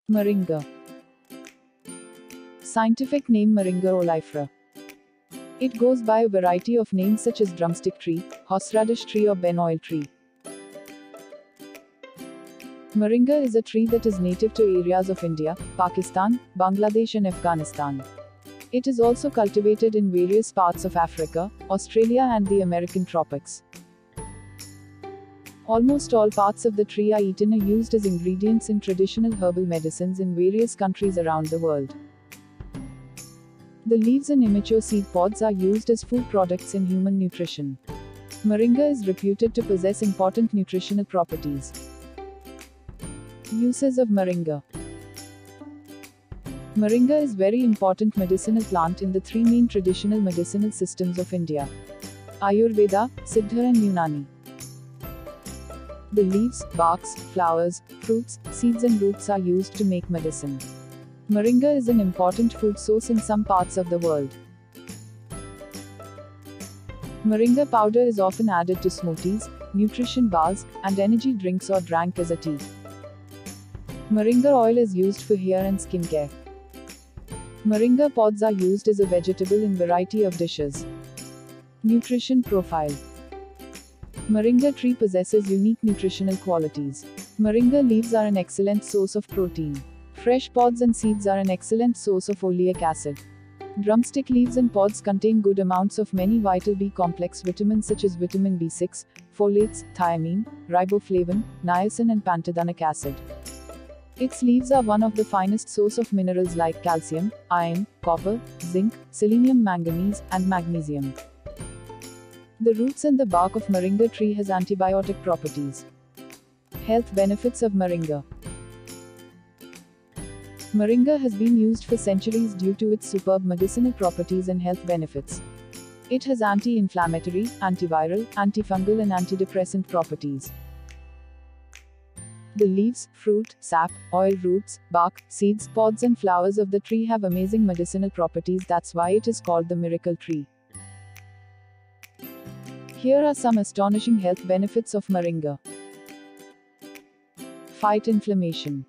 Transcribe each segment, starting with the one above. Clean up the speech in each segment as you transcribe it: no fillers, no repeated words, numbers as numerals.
Moringa. Scientific name Moringa oleifera. It goes by a variety of names such as drumstick tree, horseradish tree or benoil tree. Moringa is a tree that is native to areas of India, Pakistan, Bangladesh and Afghanistan. It is also cultivated in various parts of Africa, Australia and the American tropics. Almost all parts of the tree are eaten or used as ingredients in traditional herbal medicines in various countries around the world. The leaves and immature seed pods are used as food products in human nutrition. Moringa is reputed to possess important nutritional properties. Uses of Moringa. Moringa is very important medicinal plant in the three main traditional medicinal systems of India: Ayurveda, Siddha and Unani. The leaves, barks, flowers, fruits, seeds and roots are used to make medicine. Moringa is an important food source in some parts of the world. Moringa powder is often added to smoothies, nutrition bars, and energy drinks or drank as a tea. Moringa oil is used for hair and skin care. Moringa pods are used as a vegetable in variety of dishes. Nutrition profile. Moringa tree possesses unique nutritional qualities. Moringa leaves are an excellent source of protein. Fresh pods and seeds are an excellent source of oleic acid. Drumstick leaves and pods contain good amounts of many vital B complex vitamins such as vitamin B6, folates, thiamine, riboflavin, niacin and pantothenic acid. Its leaves are one of the finest source of minerals like calcium, iron, copper, zinc, selenium, manganese, and magnesium. The roots and the bark of Moringa tree has antibiotic properties. Health benefits of Moringa. Moringa has been used for centuries due to its superb medicinal properties and health benefits. It has anti-inflammatory, antiviral, antifungal and antidepressant properties. The leaves, fruit, sap, oil, roots, bark, seeds, pods and flowers of the tree have amazing medicinal properties. That's why it is called the miracle tree. Here are some astonishing health benefits of Moringa. Fight inflammation.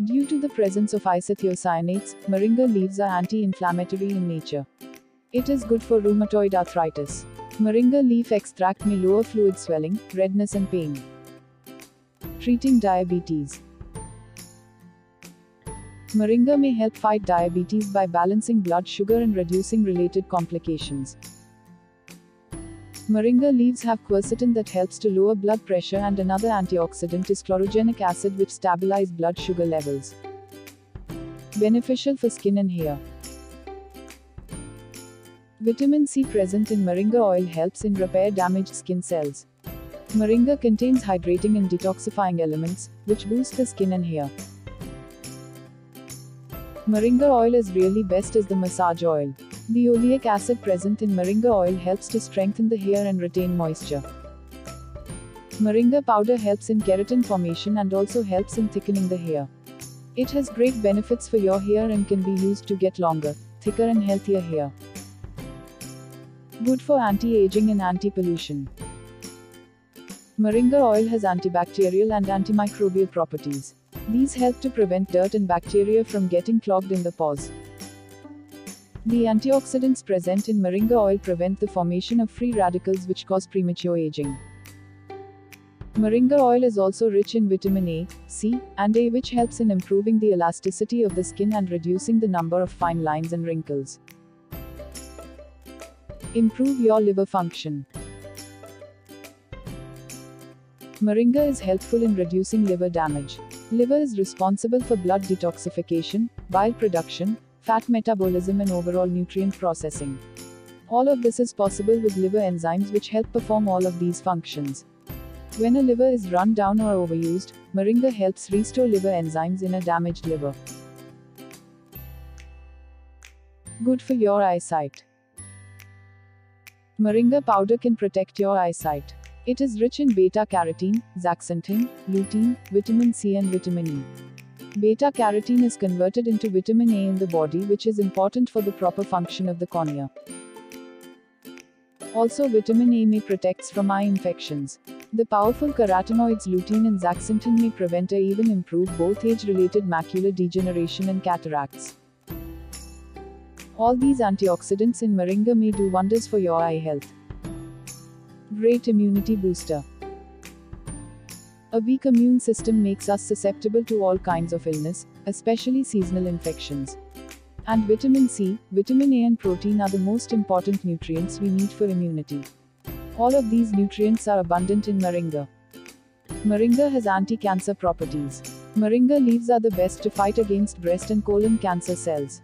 Due to the presence of isothiocyanates, Moringa leaves are anti-inflammatory in nature. It is good for rheumatoid arthritis. Moringa leaf extract may lower fluid swelling, redness and pain. Treating diabetes. Moringa may help fight diabetes by balancing blood sugar and reducing related complications. Moringa leaves have quercetin that helps to lower blood pressure, and another antioxidant is chlorogenic acid which stabilize blood sugar levels. Beneficial for skin and hair. Vitamin C present in Moringa oil helps in repair damaged skin cells. Moringa contains hydrating and detoxifying elements, which boost the skin and hair. Moringa oil is really best as the massage oil. The oleic acid present in Moringa oil helps to strengthen the hair and retain moisture. Moringa powder helps in keratin formation and also helps in thickening the hair. It has great benefits for your hair and can be used to get longer, thicker and healthier hair. Good for anti-aging and anti-pollution. Moringa oil has antibacterial and antimicrobial properties. These help to prevent dirt and bacteria from getting clogged in the pores. The antioxidants present in Moringa oil prevent the formation of free radicals which cause premature aging. Moringa oil is also rich in vitamin A, C, and A, which helps in improving the elasticity of the skin and reducing the number of fine lines and wrinkles. Improve your liver function. Moringa is helpful in reducing liver damage. Liver is responsible for blood detoxification, bile production, fat metabolism and overall nutrient processing. All of this is possible with liver enzymes which help perform all of these functions. When a liver is run down or overused, Moringa helps restore liver enzymes in a damaged liver. Good for your eyesight. Moringa powder can protect your eyesight. It is rich in beta-carotene, zeaxanthin, lutein, vitamin C and vitamin E. Beta-carotene is converted into vitamin A in the body, which is important for the proper function of the cornea. Also, vitamin A may protect from eye infections. The powerful carotenoids lutein and zeaxanthin may prevent or even improve both age-related macular degeneration and cataracts. All these antioxidants in moringa may do wonders for your eye health. Great immunity booster. A weak immune system makes us susceptible to all kinds of illness, especially seasonal infections. And vitamin C, vitamin A and protein are the most important nutrients we need for immunity. All of these nutrients are abundant in moringa. Moringa has anti-cancer properties. Moringa leaves are the best to fight against breast and colon cancer cells.